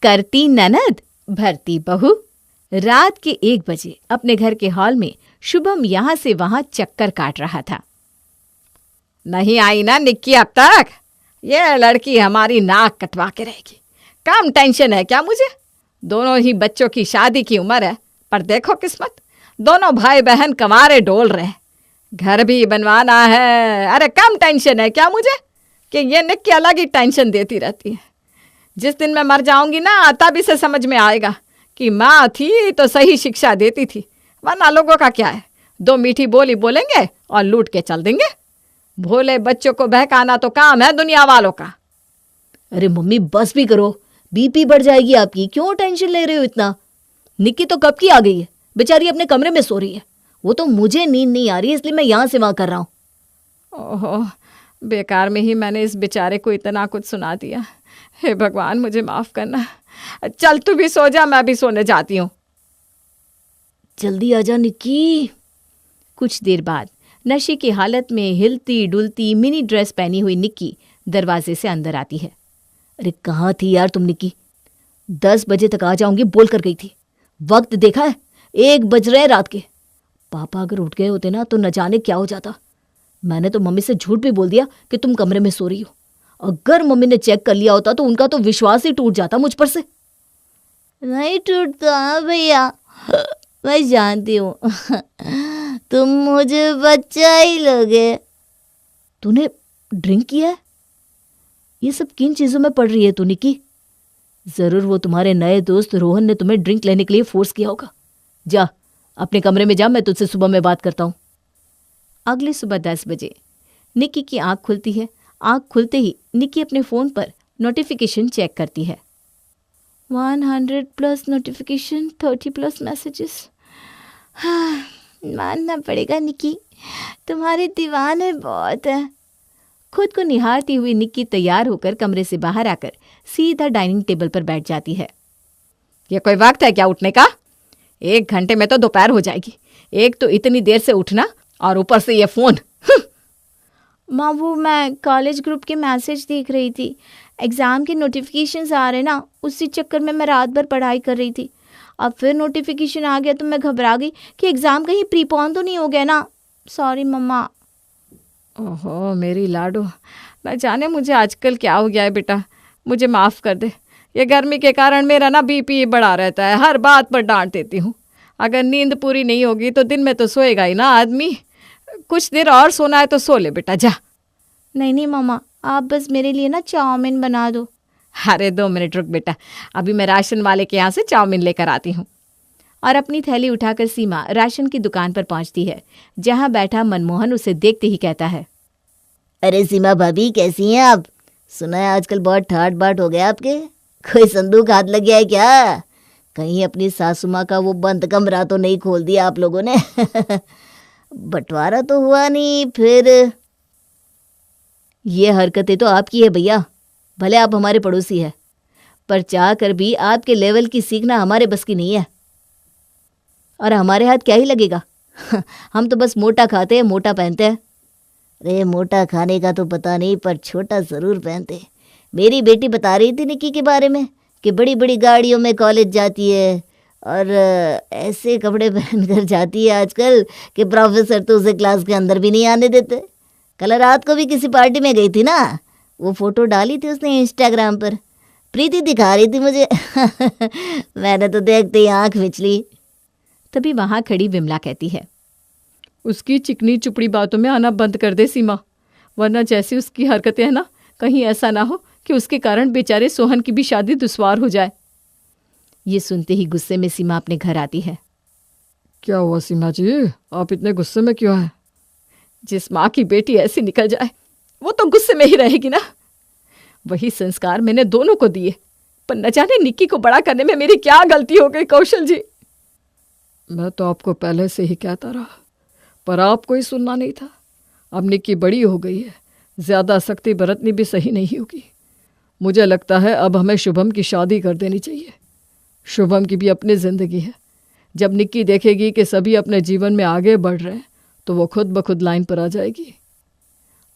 करती ननद भरती बहू। रात के 1 बजे अपने घर के हॉल में शुभम यहां से वहां चक्कर काट रहा था। नहीं आई ना निक्की अब तक? ये लड़की हमारी नाक कटवा के रहेगी। कम टेंशन है क्या मुझे? दोनों ही बच्चों की शादी की उम्र है, पर देखो किस्मत, दोनों भाई बहन कंवारे डोल रहे हैं, घर भी बनवाना है। अरे कम टेंशन है क्या मुझे कि ये निक्की अलग ही टेंशन देती रहती है। जिस दिन मैं मर जाऊंगी ना, तब इसे समझ में आएगा कि माँ थी तो सही शिक्षा देती थी, वरना लोगों का क्या है, 2 मीठी बोली बोलेंगे और लूट के चल देंगे। भोले बच्चों को बहकाना तो काम है दुनिया वालों का। अरे मम्मी बस भी करो, बीपी बढ़ जाएगी आपकी, क्यों टेंशन ले रहे हो इतना? निक्की तो कब की आ गई है, बेचारी अपने कमरे में सो रही है। वो तो मुझे नींद नहीं आ रही है, इसलिए मैं यहाँ से वहाँ कर रहा हूँ। ओहो, बेकार में ही मैंने इस बेचारे को इतना कुछ सुना दिया। हे भगवान, मुझे माफ करना। चल तू भी सो जा, मैं भी सोने जाती हूँ। जल्दी आजा निक्की। कुछ देर बाद नशे की हालत में हिलती डुलती मिनी ड्रेस पहनी हुई निक्की दरवाजे से अंदर आती है। अरे कहाँ थी यार तुम निक्की? 10 बजे तक आ जाऊंगी बोल कर गई थी। वक्त देखा है, 1 बज रहे रात के। पापा अगर उठ गए होते ना तो न जाने क्या हो जाता। मैंने तो मम्मी से झूठ भी बोल दिया कि तुम कमरे में सो रही हो। अगर मम्मी ने चेक कर लिया होता तो उनका तो विश्वास ही टूट जाता मुझ पर से। नहीं टूटता भैया, मैं जानती हूँ तुम मुझे बच्चा ही लोगे। तूने ड्रिंक किया है? ये सब किन चीजों में पड़ रही है तू निक्की? जरूर वो तुम्हारे नए दोस्त रोहन ने तुम्हें ड्रिंक लेने के लिए फोर्स किया होगा। जा अपने कमरे में जा, मैं तुझसे सुबह में बात करता हूँ। अगली सुबह 10 बजे निक्की की आंख खुलती है। आंख खुलते ही निक्की अपने फोन पर नोटिफिकेशन चेक करती है। 100+ नोटिफिकेशन, 30+ मैसेजेस। हाँ, मानना पड़ेगा निक्की, तुम्हारे दीवाने बहुत है। खुद को निहारती हुई निक्की तैयार होकर कमरे से बाहर आकर सीधा डाइनिंग टेबल पर बैठ जाती है। ये कोई वक्त है क्या उठने का? 1 घंटे में तो दोपहर हो जाएगी। एक तो इतनी देर से उठना और ऊपर से ये फोन। माँ, वो मैं कॉलेज ग्रुप के मैसेज देख रही थी। एग्ज़ाम के नोटिफिकेशंस आ रहे ना, उसी चक्कर में मैं रात भर पढ़ाई कर रही थी। अब फिर नोटिफिकेशन आ गया तो मैं घबरा गई कि एग्ज़ाम कहीं प्रीपोन तो नहीं हो गया ना। सॉरी मम्मा। ओहो मेरी लाडो, न जाने मुझे आजकल क्या हो गया है बेटा, मुझे माफ़ कर दे। ये गर्मी के कारण मेरा ना बीपी बढ़ा रहता है, हर बात पर डांट देती हूँ। अगर नींद पूरी नहीं होगी तो दिन में तो सोएगा ही ना आदमी। कुछ देर और सोना है तो सो ले बेटा, जा। नहीं मम्मा, आप बस मेरे लिए ना चाउमीन बना दो। अरे 2 मिनट रुक बेटा, अभी मैं राशन वाले के यहाँ से चाउमीन लेकर आती हूँ। और अपनी थैली उठाकर सीमा राशन की दुकान पर पहुंचती है, जहां बैठा मनमोहन उसे देखते ही कहता है, अरे सीमा भाभी कैसी हैं आप? सुना है आजकल बहुत ठाट बाट हो गया आपके, कोई संदूक हाथ लग गया है क्या? कहीं अपनी सासू माँ का वो बंद कमरा तो नहीं खोल दिया आप लोगों ने? बंटवारा तो हुआ नहीं फिर? ये हरकतें तो आपकी है भैया, भले आप हमारे पड़ोसी हैं, पर चाह कर भी आपके लेवल की सीखना हमारे बस की नहीं है। और हमारे हाथ क्या ही लगेगा? हम तो बस मोटा खाते हैं, मोटा पहनते हैं। अरे मोटा खाने का तो पता नहीं, पर छोटा ज़रूर पहनते। मेरी बेटी बता रही थी निक्की के बारे में कि बड़ी बड़ी गाड़ियों में कॉलेज जाती है और ऐसे कपड़े पहनकर जाती है आजकल कि प्रोफेसर तो उसे क्लास के अंदर भी नहीं आने देते। कल रात को भी किसी पार्टी में गई थी ना, वो फ़ोटो डाली थी उसने इंस्टाग्राम पर, प्रीति दिखा रही थी मुझे। मैंने तो देखते ही आँख मिच ली। तभी वहां खड़ी विमला कहती है, उसकी चिकनी चुपड़ी बातों में आना बंद कर दे सीमा, वरना जैसी उसकी हरकतें हैं ना, कहीं ऐसा ना हो कि उसके कारण बेचारे सोहन की भी शादी दुश्वार हो जाए। ये सुनते ही गुस्से में सीमा अपने घर आती है। क्या हुआ सीमा जी, आप इतने गुस्से में क्यों हैं? जिस माँ की बेटी ऐसी निकल जाए वो तो गुस्से में ही रहेगी ना। वही संस्कार मैंने दोनों को दिए, पर न जाने निक्की को बड़ा करने में मेरी क्या गलती हो गई कौशल जी। मैं तो आपको पहले से ही कहता रहा, पर आपको ही सुनना नहीं था। अब निक्की बड़ी हो गई है, ज़्यादा सख्ती बरतनी भी सही नहीं होगी। मुझे लगता है अब हमें शुभम की शादी कर देनी चाहिए। शुभम की भी अपनी ज़िंदगी है। जब निक्की देखेगी कि सभी अपने जीवन में आगे बढ़ रहे हैं तो वो खुद ब खुद लाइन पर आ जाएगी।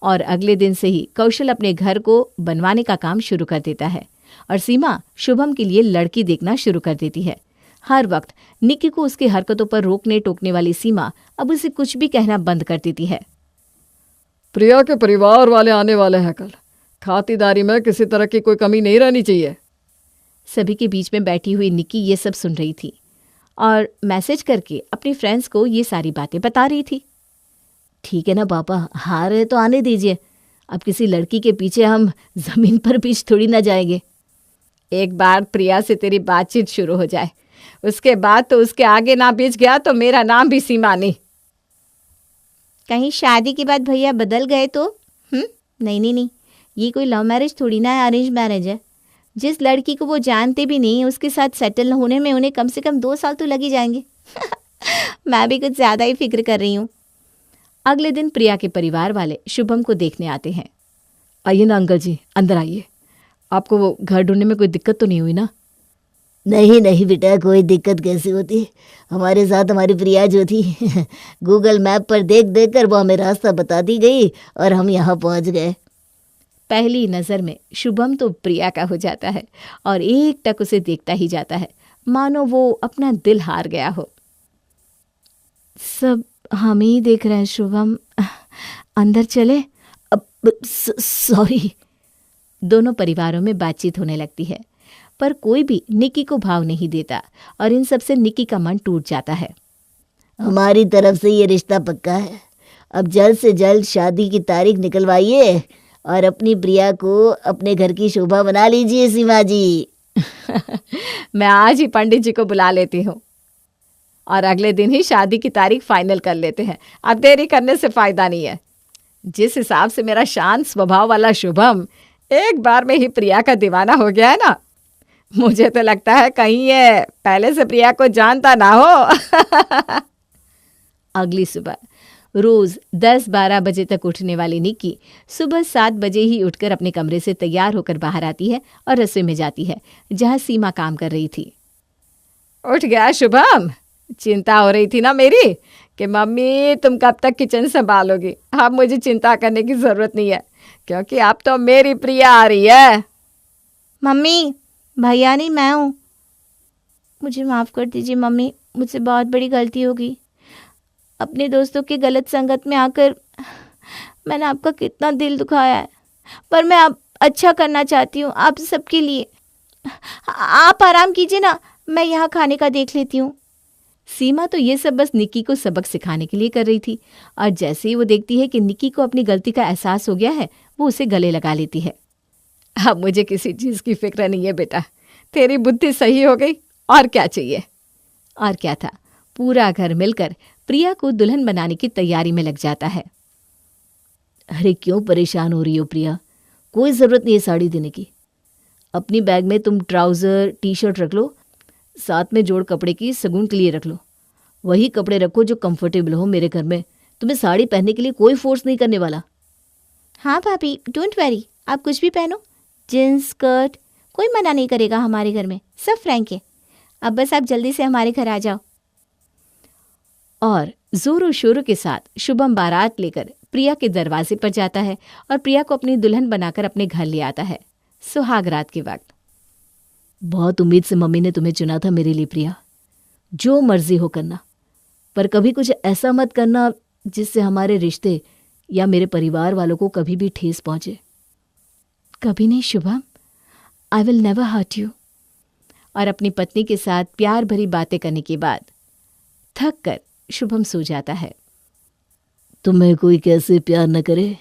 और अगले दिन से ही कौशल अपने घर को बनवाने का काम शुरू कर देता है और सीमा शुभम के लिए लड़की देखना शुरू कर देती है। हर वक्त निक्की को उसकी हरकतों पर रोकने टोकने वाली सीमा अब उसे कुछ भी कहना बंद कर देती है। प्रिया के परिवार वाले आने वाले हैं कल, खातिरदारी में किसी तरह की कोई कमी नहीं रहनी चाहिए। सभी के बीच में बैठी हुई निक्की ये सब सुन रही थी और मैसेज करके अपनी फ्रेंड्स को ये सारी बातें बता रही थी। ठीक है ना पापा, हार है तो आने दीजिए। अब किसी लड़की के पीछे हम जमीन पर बीच थोड़ी ना जाएंगे। एक बार प्रिया से तेरी बातचीत शुरू हो जाए, उसके बाद तो उसके आगे ना बीच गया तो मेरा नाम भी सीमा नहीं। कहीं शादी के बाद भैया बदल गए तो? नहीं नहीं नहीं, ये कोई लव मैरिज थोड़ी ना है, अरेंज मैरिज है। जिस लड़की को वो जानते भी नहीं उसके साथ सेटल होने में उन्हें कम से कम 2 साल तो लग ही जाएंगे। मैं भी कुछ ज़्यादा ही फिक्र कर रही हूँ। अगले दिन प्रिया के परिवार वाले शुभम को देखने आते हैं। आइए ना अंकल जी, अंदर आइए। आपको वो घर ढूंढने में कोई दिक्कत तो नहीं हुई ना? नहीं नहीं बेटा, कोई दिक्कत कैसी होती। हमारे साथ हमारी प्रिया जो थी गूगल मैप पर देख देख कर वो हमें रास्ता बताती गई और हम यहाँ पहुँच गए। पहली नज़र में शुभम तो प्रिया का हो जाता है और एक टक उसे देखता ही जाता है, मानो वो अपना दिल हार गया हो। सब हम ही देख रहे हैं शुभम, अंदर चले? अब सॉरी। दोनों परिवारों में बातचीत होने लगती है, पर कोई भी निक्की को भाव नहीं देता और इन सब से निक्की का मन टूट जाता है। हमारी तरफ से ये रिश्ता पक्का है। अब जल्द से जल्द शादी की तारीख निकलवाइए और अपनी प्रिया को अपने घर की शोभा बना लीजिए सीमा जी। मैं आज ही पंडित जी को बुला लेती हूँ और अगले दिन ही शादी की तारीख फाइनल कर लेते हैं। अब देरी करने से फायदा नहीं है। जिस हिसाब से मेरा शांत स्वभाव वाला शुभम एक बार में ही प्रिया का दीवाना हो गया है ना, मुझे तो लगता है कहीं ये पहले से प्रिया को जानता ना हो। अगली सुबह रोज 10-12 बजे तक उठने वाली निक्की सुबह 7 बजे ही उठकर अपने कमरे से तैयार होकर बाहर आती है और रसोई में जाती है जहां सीमा काम कर रही थी। उठ गया शुभम? चिंता हो रही थी ना मेरी कि मम्मी तुम कब तक किचन संभालोगी। अब मुझे चिंता करने की जरूरत नहीं है क्योंकि अब तो मेरी प्रिया आ रही है। मम्मी, भैया नहीं, मैं हूँ। मुझे माफ़ कर दीजिए मम्मी, मुझसे बहुत बड़ी गलती होगी। अपने दोस्तों के गलत संगत में आकर मैंने आपका कितना दिल दुखाया है, पर मैं अब अच्छा करना चाहती हूँ आप सबके लिए। आप आराम कीजिए ना, मैं यहाँ खाने का देख लेती हूँ। सीमा तो ये सब बस निक्की को सबक सिखाने के लिए कर रही थी और जैसे ही वो देखती है कि निक्की को अपनी गलती का एहसास हो गया है, वो उसे गले लगा लेती है। अब मुझे किसी चीज़ की फिक्र नहीं है बेटा, तेरी बुद्धि सही हो गई, और क्या चाहिए। और क्या था, पूरा घर मिलकर प्रिया को दुल्हन बनाने की तैयारी में लग जाता है। अरे क्यों परेशान हो रही हो प्रिया, कोई ज़रूरत नहीं है साड़ी देने की। अपनी बैग में तुम ट्राउज़र टी शर्ट रख लो, साथ में जोड़ कपड़े की सगुन के लिए रख लो। वही कपड़े रखो जो कंफर्टेबल हो। मेरे घर में तुम्हें साड़ी पहनने के लिए कोई फोर्स नहीं करने वाला। हाँ भाभी, डोंट वरी, आप कुछ भी पहनो, जीन्स स्कर्ट, कोई मना नहीं करेगा हमारे घर में, सब फ्रैंक है। अब बस आप जल्दी से हमारे घर आ जाओ। और जोरों शोरों के साथ शुभम बारात लेकर प्रिया के दरवाजे पर जाता है और प्रिया को अपनी दुल्हन बनाकर अपने घर ले आता है सुहाग रात के वक्त। बहुत उम्मीद से मम्मी ने तुम्हें चुना था मेरे लिए प्रिया, जो मर्जी हो करना, पर कभी कुछ ऐसा मत करना जिससे हमारे रिश्ते या मेरे परिवार वालों को कभी भी ठेस पहुंचे। कभी नहीं Shubham, I will never hurt you. और अपनी पत्नी के साथ प्यार भरी बातें करने के बाद थक कर शुभम सो जाता है। तुम्हें कोई कैसे प्यार न करे,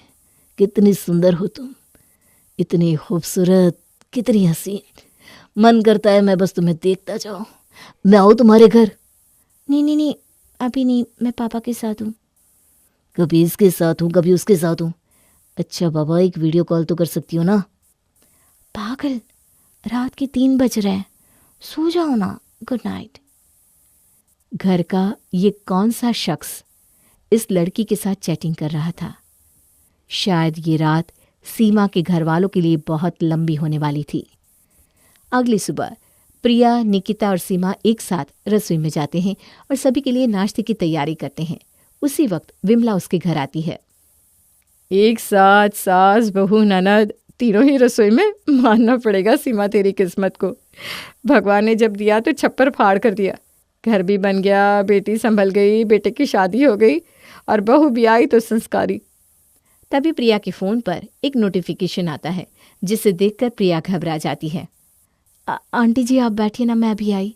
कितनी सुंदर हो तुम, इतनी खूबसूरत, कितनी हसीन। मन करता है मैं बस तुम्हें देखता जाऊं। मैं आऊँ तुम्हारे घर? नहीं नहीं नहीं, अभी नहीं, मैं पापा के साथ हूँ। कभी इसके साथ हूँ, कभी उसके साथ हूँ। अच्छा बाबा, एक वीडियो कॉल तो कर सकती हो ना? पागल, रात के 3 बज रहे हैं, सो जाओ ना, गुड नाइट। घर का ये कौन सा शख्स इस लड़की के साथ चैटिंग कर रहा था? शायद ये रात सीमा के घर वालों के लिए बहुत लंबी होने वाली थी। अगली सुबह प्रिया, निकिता और सीमा एक साथ रसोई में जाते हैं और सभी के लिए नाश्ते की तैयारी करते हैं। उसी वक्त विमला उसके घर आती है। एक साथ सास बहू ननद तीनों ही रसोई में। मानना पड़ेगा सीमा तेरी किस्मत को। भगवान ने जब दिया तो छप्पर फाड़ कर दिया। घर भी बन गया, बेटी संभल गई, बेटे की शादी हो गई और बहू भी आई तो संस्कारी। तभी प्रिया के फ़ोन पर एक नोटिफिकेशन आता है जिसे देखकर प्रिया घबरा जाती है। आंटी जी आप बैठिए ना, मैं अभी आई।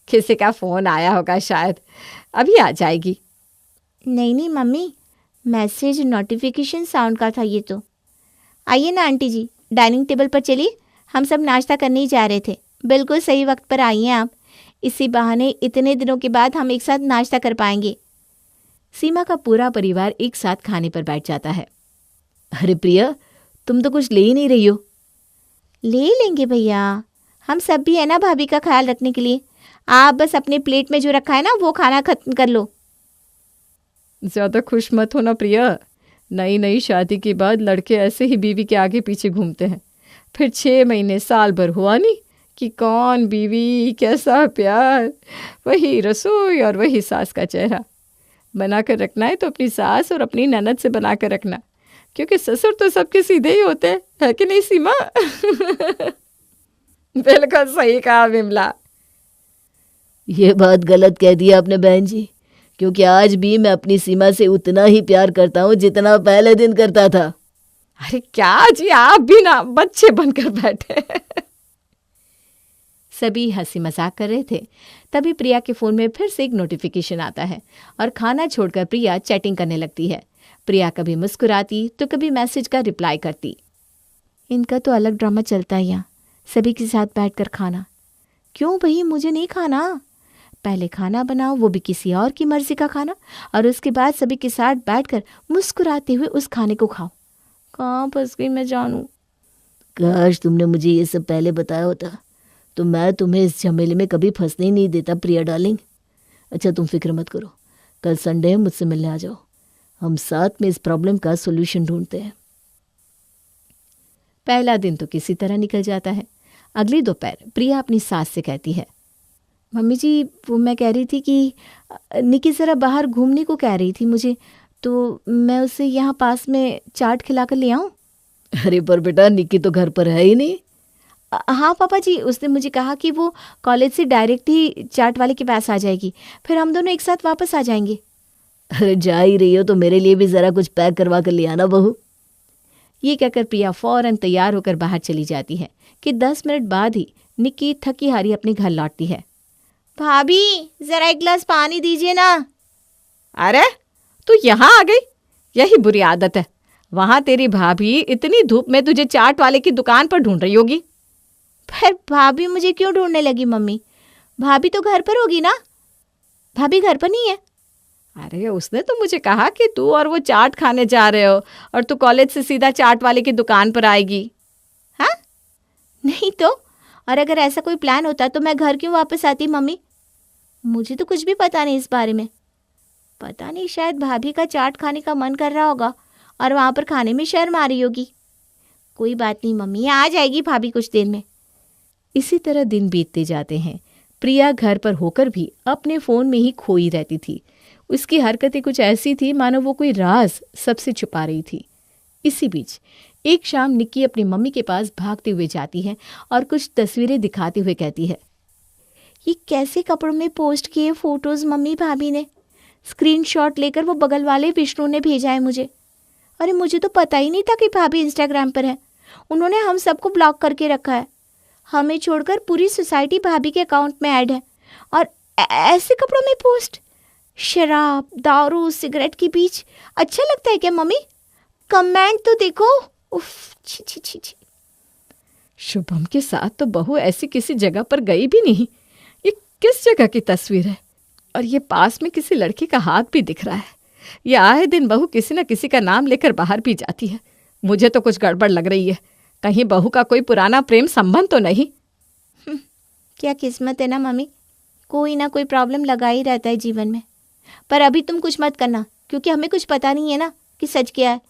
किसी का फ़ोन आया होगा शायद, अभी आ जाएगी। नहीं मम्मी, मैसेज नोटिफिकेशन साउंड का था ये तो। आइए ना आंटी जी, डाइनिंग टेबल पर चलिए, हम सब नाश्ता करने ही जा रहे थे। बिल्कुल सही वक्त पर आई हैं आप। इसी बहाने इतने दिनों के बाद हम एक साथ नाश्ता कर पाएंगे। सीमा का पूरा परिवार एक साथ खाने पर बैठ जाता है। अरे प्रिया, तुम तो कुछ ले ही नहीं रही हो। ले लेंगे भैया, हम सब भी है ना भाभी का ख्याल रखने के लिए। आप बस अपने प्लेट में जो रखा है ना वो खाना खत्म कर लो। ज़्यादा खुश मत होना प्रिया। नई नई शादी के बाद लड़के ऐसे ही बीवी के आगे पीछे घूमते हैं। फिर 6 महीने साल भर हुआ नहीं कि कौन बीवी, कैसा प्यार, वही रसोई और वही सास का चेहरा। बना कर रखना है तो अपनी सास और अपनी ननद से बना कर रखना, क्योंकि ससुर तो सबके सीधे ही होते हैं, है कि नहीं सीमा? बिल्कुल सही कहा विमला। ये बात गलत कह दी आपने बहन जी, क्योंकि आज भी मैं अपनी सीमा से उतना ही प्यार करता हूँ जितना पहले दिन करता था। अरे क्या जी, आप भी ना बच्चे बनकर बैठे। सभी हंसी मजाक कर रहे थे। तभी प्रिया के फ़ोन में फिर से एक नोटिफिकेशन आता है और खाना छोड़कर प्रिया चैटिंग करने लगती है। प्रिया कभी मुस्कुराती तो कभी मैसेज का रिप्लाई करती। इनका तो अलग ड्रामा चलता है यहाँ, सभी के साथ बैठकर खाना। क्यों भाई, मुझे नहीं खाना। पहले खाना बनाओ, वो भी किसी और की मर्जी का खाना, और उसके बाद सभी के साथ बैठकर मुस्कुराते हुए उस खाने को खाओ। कहाँ फंस गई मैं जानू। काश तुमने मुझे ये सब पहले बताया होता तो मैं तुम्हें इस झमेले में कभी फंसने ही नहीं देता प्रिया डार्लिंग। अच्छा तुम फिक्र मत करो, कल संडे है, मुझसे मिलने आ जाओ। हम साथ में इस प्रॉब्लम का सोल्यूशन ढूंढते हैं। पहला दिन तो किसी तरह निकल जाता है। अगली दोपहर प्रिया अपनी सास से कहती है, मम्मी जी वो मैं कह रही थी कि निकी ज़रा बाहर घूमने को कह रही थी मुझे, तो मैं उसे यहाँ पास में चाट खिलाकर ले आऊँ। अरे पर बेटा, निकी तो घर पर है ही नहीं। हाँ पापा जी, उसने मुझे कहा कि वो कॉलेज से डायरेक्ट ही चाट वाले के पास आ जाएगी, फिर हम दोनों एक साथ वापस आ जाएंगे। अरे जा ही रही हो तो मेरे लिए भी ज़रा कुछ पैक करवा कर ले आना बहू। ये कहकर प्रिया फौरन तैयार होकर बाहर चली जाती है कि 10 मिनट बाद ही निक्की थकी हारी अपने घर लौटती है। भाभी ज़रा एक गिलास पानी दीजिए ना। अरे तू यहाँ आ गई, यही बुरी आदत है। वहाँ तेरी भाभी इतनी धूप में तुझे चाट वाले की दुकान पर ढूंढ रही होगी। फिर भाभी मुझे क्यों ढूंढने लगी मम्मी? भाभी तो घर पर होगी ना। भाभी घर पर नहीं है। अरे उसने तो मुझे कहा कि तू और वो चाट खाने जा रहे हो और तू कॉलेज से सीधा चाट वाले की दुकान पर आएगी। हाँ नहीं तो, और अगर ऐसा कोई प्लान होता तो मैं घर क्यों वापस आती मम्मी? मुझे तो कुछ भी पता नहीं इस बारे में। पता नहीं, शायद भाभी का चाट खाने का मन कर रहा होगा और वहाँ पर खाने में शर्म आ रही होगी। कोई बात नहीं मम्मी, आ जाएगी भाभी कुछ देर में। इसी तरह दिन बीतते जाते हैं। प्रिया घर पर होकर भी अपने फ़ोन में ही खोई रहती थी। उसकी हरकतें कुछ ऐसी थी मानो वो कोई राज सबसे छुपा रही थी। इसी बीच एक शाम निक्की अपनी मम्मी के पास भागते हुए जाती है और कुछ तस्वीरें दिखाते हुए कहती है, ये कैसे कपड़ों में पोस्ट किए फोटोज़ मम्मी भाभी ने? स्क्रीनशॉट लेकर वो बगल वाले विष्णु ने भेजा है मुझे। अरे मुझे तो पता ही नहीं था कि भाभी इंस्टाग्राम पर है। उन्होंने हम सबको ब्लॉक करके रखा है। हमें छोड़कर पूरी सोसाइटी भाभी के अकाउंट में ऐड है, और ऐसे कपड़ों में पोस्ट। शराब, दारू, सिगरेट के बीच अच्छा लगता है क्या मम्मी? कमेंट तो देखो। उफ, छी छी छी छी। शुभम के साथ तो बहू ऐसी किसी जगह पर गई भी नहीं। ये किस जगह की तस्वीर है? और ये पास में किसी लड़के का हाथ भी दिख रहा है। ये आए दिन बहू किसी न किसी का नाम लेकर बाहर भी जाती है। मुझे तो कुछ गड़बड़ लग रही है। कहीं बहू का कोई पुराना प्रेम संबंध तो नहीं? क्या किस्मत है ना मम्मी, कोई ना कोई प्रॉब्लम लगा ही रहता है जीवन में। पर अभी तुम कुछ मत करना, क्योंकि हमें कुछ पता नहीं है ना कि सच क्या है।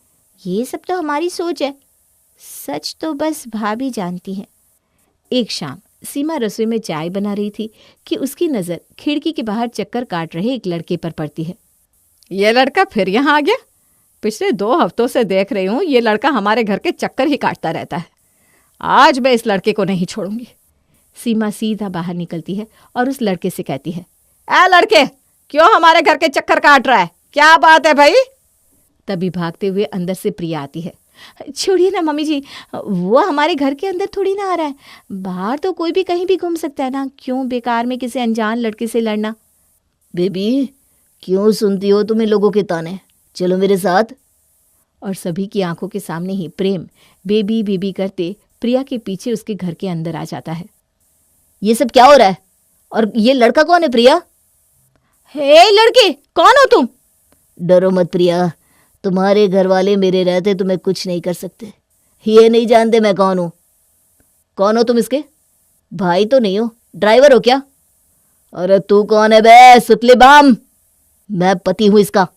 ये सब तो हमारी सोच है, सच तो बस भाभी जानती है। एक शाम सीमा रसोई में चाय बना रही थी कि उसकी नज़र खिड़की के बाहर चक्कर काट रहे एक लड़के पर पड़ती है। ये लड़का फिर यहाँ आ गया? पिछले 2 हफ्तों से देख रही हूँ ये लड़का हमारे घर के चक्कर ही काटता रहता है। आज मैं इस लड़के को नहीं छोड़ूंगी। सीमा सीधा बाहर निकलती है और उस लड़के से कहती है, ए लड़के, क्यों हमारे घर के चक्कर काट रहा है? क्या बात है भाई? तभी भागते हुए अंदर से प्रिया आती है। छोड़िए ना मम्मी जी, वो हमारे घर के अंदर थोड़ी ना आ रहा है। बाहर तो कोई भी कहीं भी घूम सकता है ना, क्यों बेकार में किसी अनजान लड़के से लड़ना। बेबी, क्यों सुनती हो तुम इन लोगों के ताने? चलो मेरे साथ। और सभी की आंखों के सामने ही प्रेम बेबी बेबी करते प्रिया के पीछे उसके घर के अंदर आ जाता है। ये सब क्या हो रहा है? और ये लड़का कौन है प्रिया? हे लड़के, कौन हो तुम? डरो मत प्रिया, तुम्हारे घर वाले मेरे रहते तुम्हें कुछ नहीं कर सकते। ये नहीं जानते मैं कौन हूं। कौन हो तुम इसके? भाई तो नहीं हो, ड्राइवर हो क्या? अरे तू कौन है बे सुतले बाम? मैं पति हूं इसका।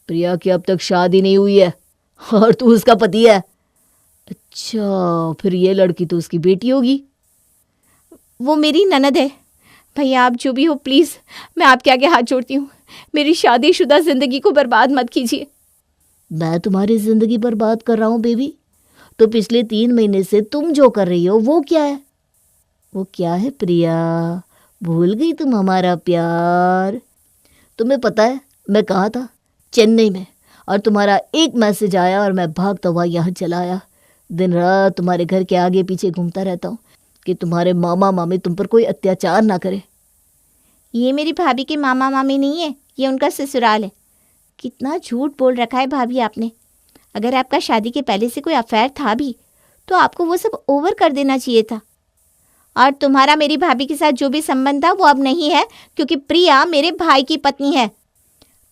प्रिया की अब तक शादी नहीं हुई है और तू उसका पति है। अच्छा, फिर ये लड़की तो उसकी बेटी होगी। वो मेरी ननद है। भैया आप जो भी हो, प्लीज़ मैं आपके आगे हाथ जोड़ती हूँ, मेरी शादीशुदा जिंदगी को बर्बाद मत कीजिए। मैं तुम्हारी जिंदगी बर्बाद कर रहा हूं बेबी? तो पिछले 3 महीने से तुम जो कर रही हो वो क्या है? वो क्या है प्रिया? भूल गई तुम हमारा प्यार? तुम्हें पता है मैं कहाँ था? चेन्नई में। और तुम्हारा एक मैसेज आया और मैं भागता हुआ यहाँ चला आया। दिन रात तुम्हारे घर के आगे पीछे घूमता रहता हूँ कि तुम्हारे मामा मामी तुम पर कोई अत्याचार ना करे। ये मेरी भाभी के मामा मामी नहीं है, ये उनका ससुराल है। कितना झूठ बोल रखा है भाभी आपने। अगर आपका शादी के पहले से कोई अफेयर था भी तो आपको वो सब ओवर कर देना चाहिए था। और तुम्हारा मेरी भाभी के साथ जो भी संबंध था वो अब नहीं है, क्योंकि प्रिया मेरे भाई की पत्नी है।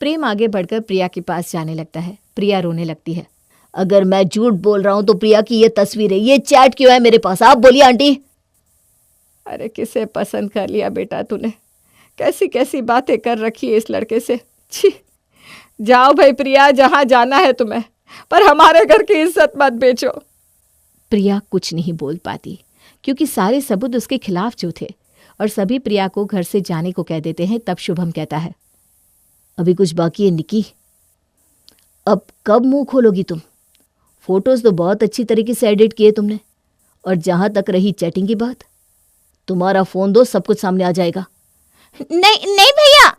प्रेम आगे बढ़कर प्रिया के पास जाने लगता है। प्रिया रोने लगती है। अगर मैं झूठ बोल रहा हूं तो प्रिया की ये तस्वीर है, ये चैट क्यों है मेरे पास? आप बोलिए आंटी। अरे किसे पसंद कर लिया बेटा तूने? कैसी कैसी बातें कर रखी है इस लड़के से। छी, जाओ भाई प्रिया, जहां जाना है तुम्हें, पर हमारे घर की इज्जत मत बेचो। प्रिया कुछ नहीं बोल पाती क्योंकि सारे सबूत उसके खिलाफ जो थे और सभी प्रिया को घर से जाने को कह देते हैं। तब शुभम कहता है, अभी कुछ बाकी है निक्की? अब कब मुंह खोलोगी तुम? फोटोज तो बहुत अच्छी तरीके से एडिट किए तुमने। और जहां तक रही चैटिंग की बात, तुम्हारा फोन दो, सब कुछ सामने आ जाएगा। नहीं नहीं भैया।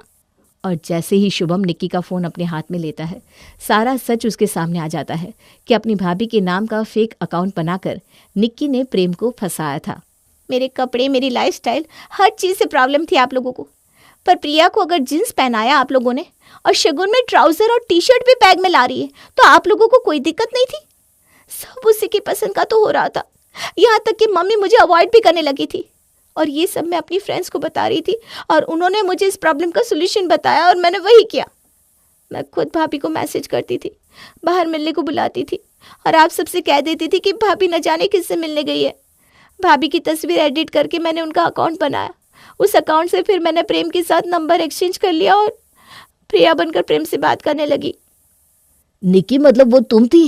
और जैसे ही शुभम निक्की का फोन अपने हाथ में लेता है, सारा सच उसके सामने आ जाता है कि अपनी भाभी के नाम का फेक अकाउंट बनाकर निक्की ने प्रेम को फंसाया था। मेरे कपड़े, मेरी लाइफस्टाइल, हर चीज़ से प्रॉब्लम थी आप लोगों को, पर प्रिया को अगर जींस पहनाया आप लोगों ने और शगुन में ट्राउजर और टी शर्ट भी बैग में ला रही है तो आप लोगों को कोई दिक्कत नहीं थी। सब उसी की पसंद का तो हो रहा था, यहाँ तक कि मम्मी मुझे अवॉइड भी करने लगी थी। और ये सब मैं अपनी फ्रेंड्स को बता रही थी और उन्होंने मुझे इस प्रॉब्लम का सोल्यूशन बताया और मैंने वही किया। मैं खुद भाभी को मैसेज करती थी, बाहर मिलने को बुलाती थी और आप सबसे कह देती थी कि भाभी न जाने किससे मिलने गई है। भाभी की तस्वीर एडिट करके मैंने उनका अकाउंट बनाया। उस अकाउंट से फिर मैंने प्रेम के साथ नंबर एक्सचेंज कर लिया और प्रिया बनकर प्रेम से बात करने लगी। निक्की, मतलब वो तुम थी?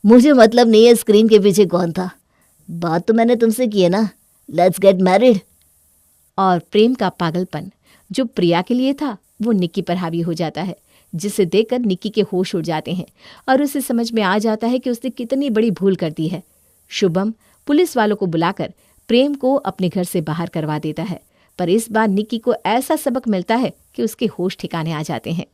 मुझे मतलब नहीं है स्क्रीन के पीछे कौन था। बात तो मैंने तुमसे की है ना, लेट्स गेट मैरिड। और प्रेम का पागलपन जो प्रिया के लिए था वो निक्की पर हावी हो जाता है, जिसे देखकर निक्की के होश उड़ जाते हैं और उसे समझ में आ जाता है कि उसने कितनी बड़ी भूल कर दी है। शुभम पुलिस वालों को बुलाकर प्रेम को अपने घर से बाहर करवा देता है, पर इस बार निक्की को ऐसा सबक मिलता है कि उसके होश ठिकाने आ जाते हैं।